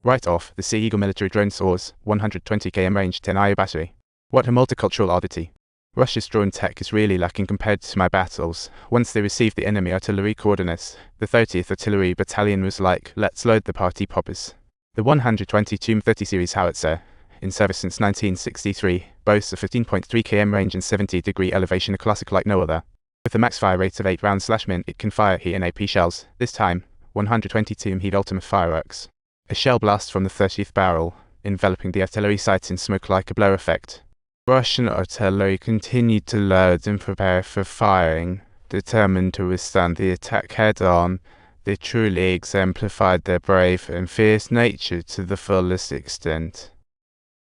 Right off, the Sea Eagle military drone soars, 120 km range, 10 IO battery. What a multicultural oddity. Russia's drone tech is really lacking compared to my battles. Once they received the enemy artillery coordinates, the 30th Artillery Battalion was like, let's load the party poppers. The 122 30 series howitzer, in service since 1963, boasts a 15.3 km range and 70-degree elevation, a classic like no other. With a max fire rate of 8 rounds/min, it can fire He and AP shells, this time, 122 Heat Ultimate fireworks. A shell blast from the 30th barrel, enveloping the artillery sights in smoke like a blur effect. Russian artillery continued to load and prepare for firing, determined to withstand the attack head-on. They truly exemplified their brave and fierce nature to the fullest extent.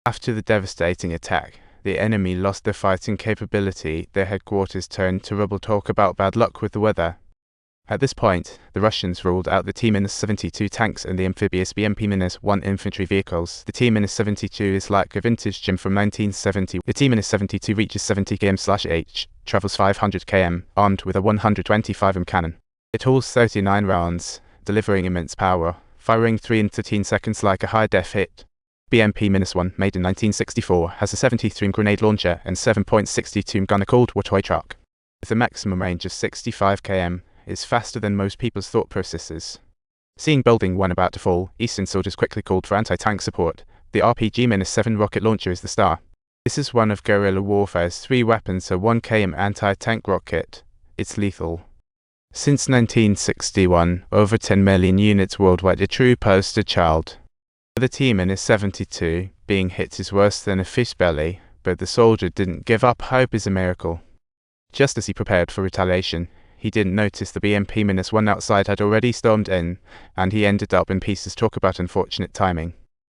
After the devastating attack, the enemy lost their fighting capability, their headquarters turned to rubble. Talk about bad luck with the weather. At this point, the Russians ruled out the T-72 tanks and the amphibious BMP-1 infantry vehicles. The T-72 is like a vintage gem from 1970. The T-72 reaches 70 km/h, travels 500 km, armed with a 125mm cannon. It hauls 39 rounds, delivering immense power, firing 3 in 13 seconds like a high-def hit. BMP-1, made in 1964, has a 73mm grenade launcher and 7.62mm gunner called Wartime truck. With a maximum range of 65 km, is faster than most people's thought processes. Seeing Building 1 about to fall, Eastern soldiers quickly called for anti-tank support. The RPG-7 rocket launcher is the star. This is one of guerrilla warfare's 3 weapons, a 1 km anti-tank rocket. It's lethal. Since 1961, over 10 million units worldwide, a true poster child. For the T-72, being hit is worse than a fish belly, but the soldier didn't give up. Hope is a miracle. Just as he prepared for retaliation, he didn't notice the BMP-1 outside had already stormed in, and he ended up in pieces. Talk about unfortunate timing.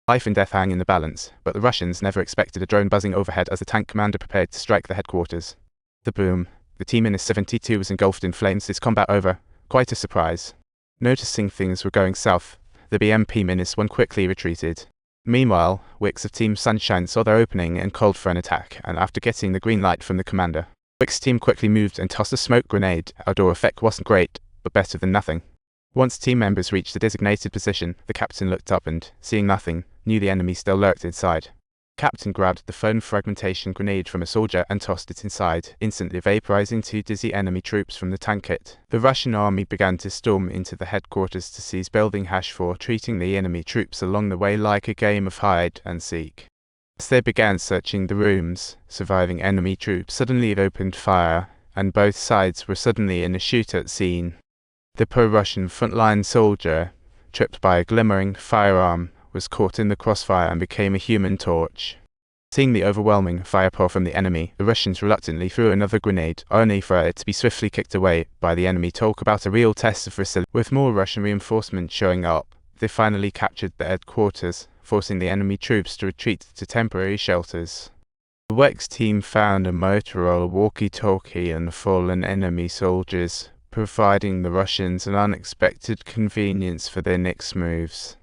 Life and death hang in the balance, but the Russians never expected a drone buzzing overhead as the tank commander prepared to strike the headquarters. The boom. The T-72 was engulfed in flames. Its combat over. Quite a surprise. Noticing things were going south, the BMP-1 quickly retreated. Meanwhile, Wicks of Team Sunshine saw their opening and called for an attack, and after getting the green light from the commander, Wicks' team quickly moved and tossed a smoke grenade. Outdoor effect wasn't great, but better than nothing. Once team members reached the designated position, the captain looked up and, seeing nothing, knew the enemy still lurked inside. Captain grabbed the foam fragmentation grenade from a soldier and tossed it inside, instantly vaporizing 2 dizzy enemy troops from the tank kit. The Russian army began to storm into the headquarters to seize Building 4, treating the enemy troops along the way like a game of hide and seek. As they began searching the rooms, surviving enemy troops suddenly opened fire, and both sides were suddenly in a shootout scene. The pro-Russian frontline soldier, tripped by a glimmering firearm, was caught in the crossfire and became a human torch. Seeing the overwhelming firepower from the enemy, the Russians reluctantly threw another grenade, only for it to be swiftly kicked away by the enemy. Talk about a real test of resilience. With more Russian reinforcements showing up, they finally captured the headquarters, forcing the enemy troops to retreat to temporary shelters. The Wicks team found a Motorola walkie-talkie and fallen enemy soldiers, providing the Russians an unexpected convenience for their next moves.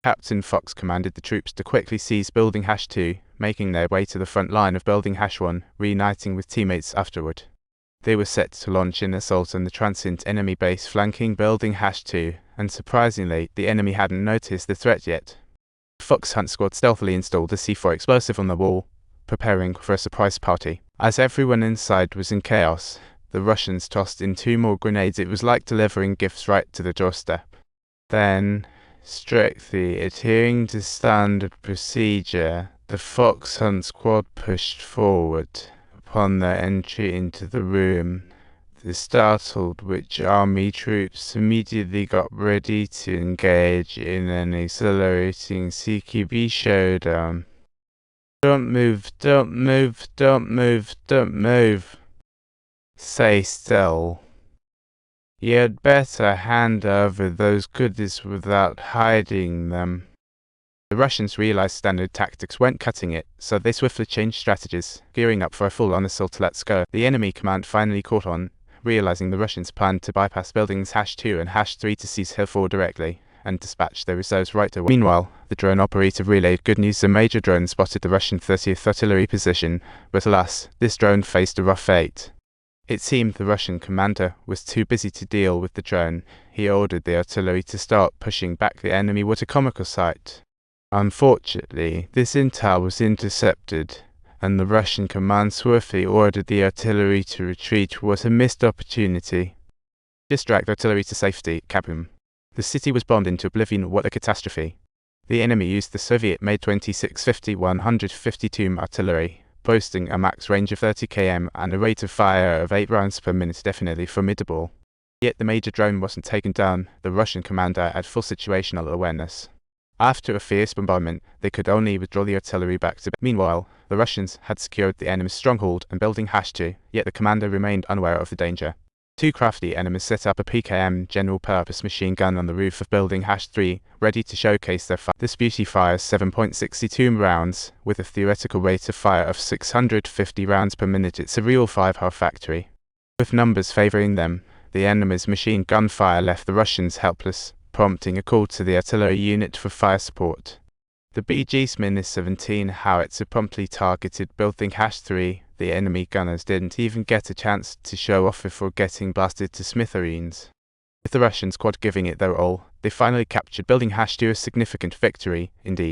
Captain Fox commanded the troops to quickly seize Building 2, making their way to the front line of Building 1, reuniting with teammates afterward. They were set to launch an assault on the transient enemy base flanking Building 2, and surprisingly, the enemy hadn't noticed the threat yet. Fox Hunt Squad stealthily installed a C4 explosive on the wall, preparing for a surprise party. As everyone inside was in chaos, the Russians tossed in 2 more grenades. It was like delivering gifts right to the doorstep. Then, strictly adhering to standard procedure, the Fox Hunt Squad pushed forward. Upon their entry into the room, the startled Witch Army troops immediately got ready to engage in an exhilarating CQB showdown. Don't move, don't move, don't move, don't move. Stay still. You'd better hand over those goodies without hiding them. The Russians realized standard tactics weren't cutting it, so they swiftly changed strategies, gearing up for a full-on assault. Let's go. The enemy command finally caught on, realizing the Russians planned to bypass Buildings 2 and 3 to seize Hill 4 directly, and dispatch their reserves right away. Meanwhile, the drone operator relayed good news. A major drone spotted the Russian 30th Artillery position, but alas, this drone faced a rough fate. It seemed the Russian commander was too busy to deal with the drone. he ordered the artillery to start pushing back the enemy water comical site. Unfortunately, this intel was intercepted, and the Russian command swiftly ordered the artillery to retreat. Was a missed opportunity. Just dragged artillery to safety, kaboom. The city was bombed into oblivion. What a catastrophe. The enemy used the Soviet-made 26-50-152 artillery, boasting a max range of 30 km and a rate of fire of 8 rounds per minute, definitely formidable. Yet the major drone wasn't taken down. The Russian commander had full situational awareness. After a fierce bombardment, they could only withdraw the artillery back to base. Meanwhile, the Russians had secured the enemy's stronghold and building #2, yet the commander remained unaware of the danger. Two crafty enemies set up a PKM general-purpose machine gun on the roof of building #3, ready to showcase their fire. This beauty fires 7.62 rounds, with a theoretical rate of fire of 650 rounds per minute. It's a real 5-hour factory. With numbers favoring them, the enemy's machine gun fire left the Russians helpless, prompting a call to the artillery unit for fire support. The BG-17 howitzer promptly targeted building #3. The enemy gunners didn't even get a chance to show off before getting blasted to smithereens. With the Russian squad giving it their all, they finally captured building #2, a significant victory, indeed.